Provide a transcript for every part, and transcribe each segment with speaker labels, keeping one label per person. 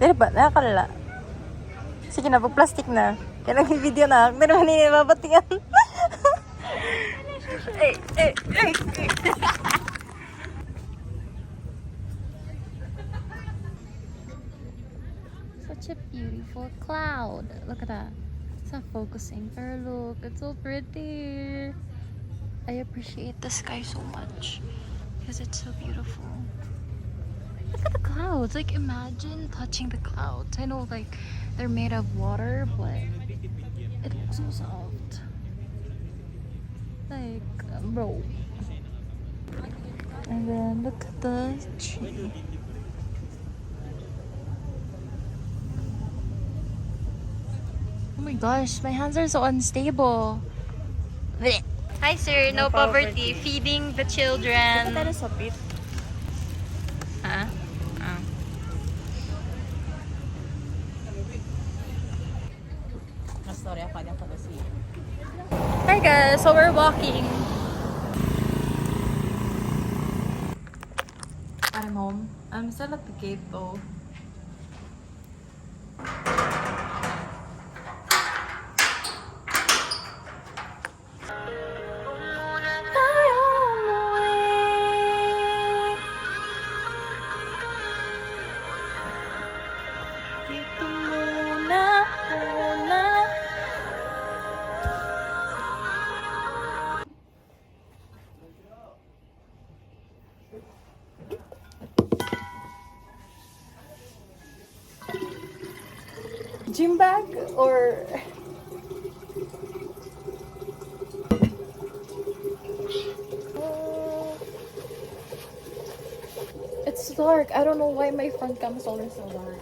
Speaker 1: Dili ba? Nakakalala. Sige na, pag-plastic na. Kaya lang yung video na. Hindi naman nilibabatian. Such a beautiful cloud. Look at that. It's not focusing. Pero look, it's so pretty. I appreciate the sky so much because it's so beautiful. Look at the clouds. Like, imagine touching the clouds. I know, like, they're made of water, but it looks so soft. Like, bro. And then look at the tree. Oh my gosh, my hands are so unstable. Blech. Hi sir, no poverty. Feeding the children.
Speaker 2: Ito sa pit.
Speaker 1: Huh? Oh.
Speaker 2: Mastorya pa niya pala siya.
Speaker 1: Hi guys, so we're walking. I'm home. I'm still at the gate though. Gym bag or it's dark. I don't know why my front cam is always so dark.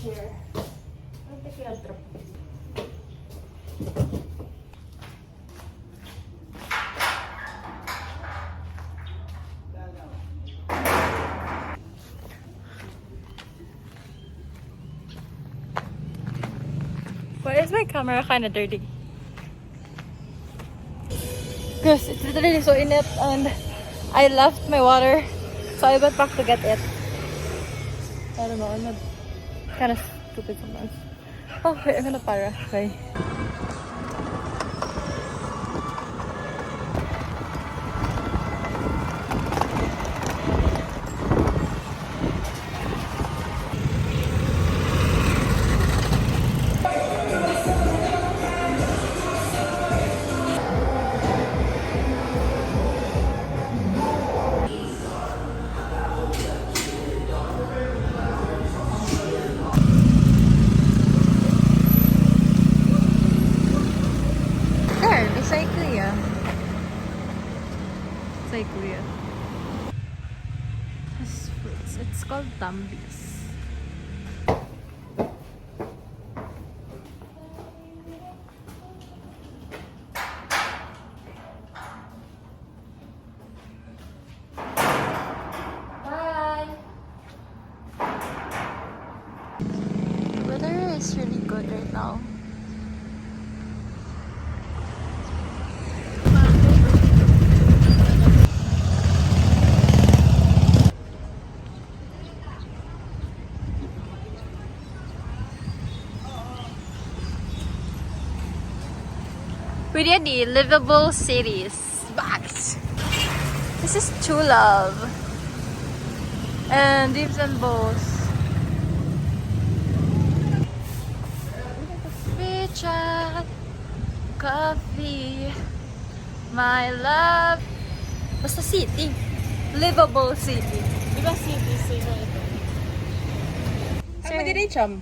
Speaker 1: Here. I'll take it a drop. Why is my camera kind of dirty? Because it's literally so in it and I left my water, so I went back to get it. I don't know, I'm not kind of stupid sometimes. Oh, wait, I'm gonna para. Okay. There, beside Kuya. Beside Kuya. This fruits. It's called Tambis. Bye! The weather is really good right now. We did the livable cities box. This is True Love and Dips and Bows. We chat, coffee, my love. Basta city, livable city.
Speaker 2: Diba city sino ito? Ay, magiging cham.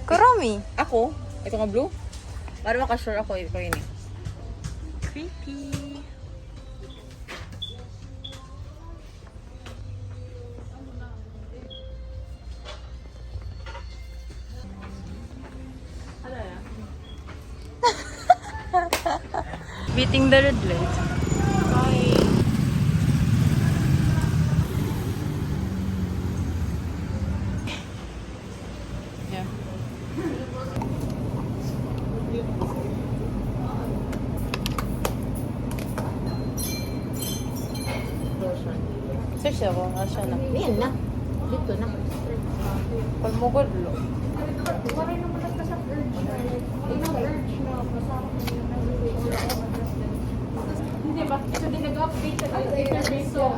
Speaker 1: Kuromi.
Speaker 2: Ako? Ito nga blue? Para makasure ako ito yun eh.
Speaker 1: Creepy.
Speaker 2: Ano yan?
Speaker 1: Beating the red light.
Speaker 2: Bye. siya kung asa na.
Speaker 3: Yan na. Dito na.
Speaker 2: Palmugod lo.
Speaker 3: Maray naman ka sa urge na. Urge na. Masama mo yung hindi ba? So, di nag-update sa database. So,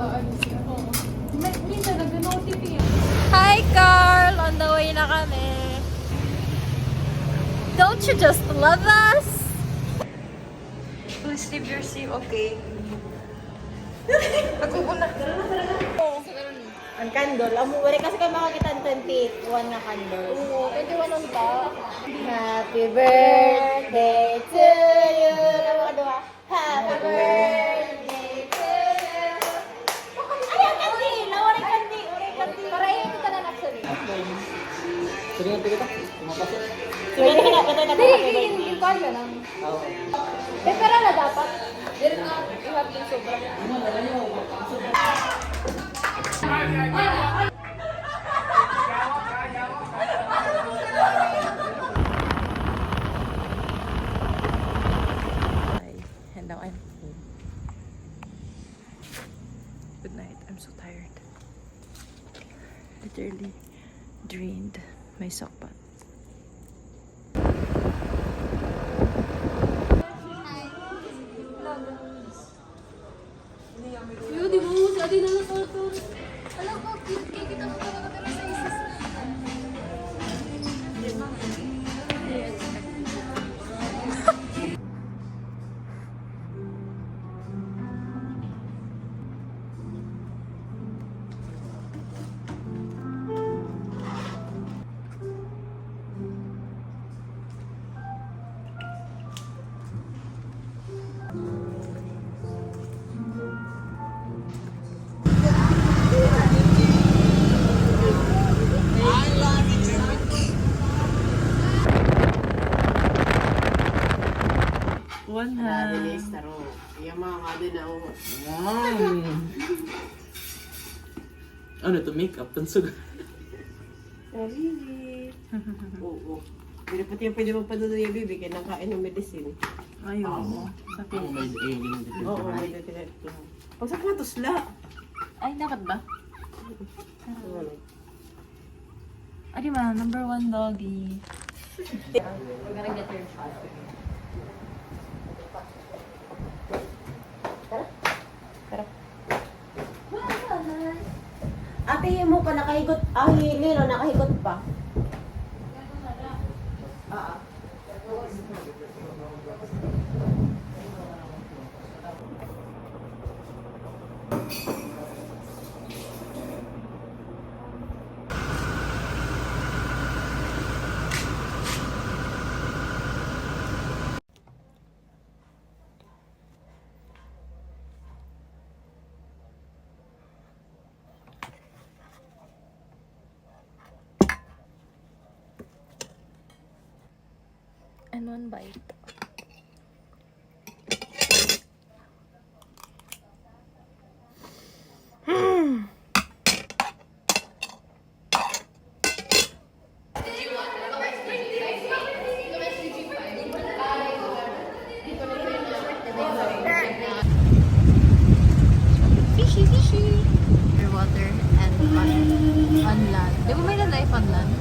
Speaker 3: minsan nag-notify.
Speaker 1: Hi, Carl! On the way na kami. Don't you just love us? Please leave your seat, okay? Nag-uuna.
Speaker 3: Ang candle. Wala kasi kayo makakita ang 21 na candle.
Speaker 1: Oo, 21 ang ba?
Speaker 3: Happy birthday to you. Dua. Happy birthday to you. Ay, ang kandi! Nawari kandi! Para iyo kita na actually.
Speaker 4: Sige, kita. Tumapasok.
Speaker 3: Sige, kita.
Speaker 1: Hindi, call na lang.
Speaker 4: Oo.
Speaker 1: Pero na dapat. Dito na, ihap yung sobra.
Speaker 2: And now I'm home. Good night. I'm so tired. Literally drained my sock butt.
Speaker 1: Yo, di mo si Ate na nasa alam ko, cute cake kita mo talaga pero sa isis.
Speaker 2: One hand.
Speaker 4: Ano to makeup? Tansog.
Speaker 5: Oo. Hindi pati yung pwede magpadulo yung bibi kaya nakain ng medicine.
Speaker 2: Ayaw.
Speaker 4: Ang may ayun din.
Speaker 5: Oo, may medicine. Pag sa kamatos la.
Speaker 2: Ay, dapat ba?
Speaker 5: Wala.
Speaker 2: Adi ma, number 1 doggy.
Speaker 3: Ate, mo pa nakahigot. Ah, Lilo, nakahigot pa.
Speaker 1: And one bite. Fishy, fishy. Your water and on land. Di ba may na-life on land?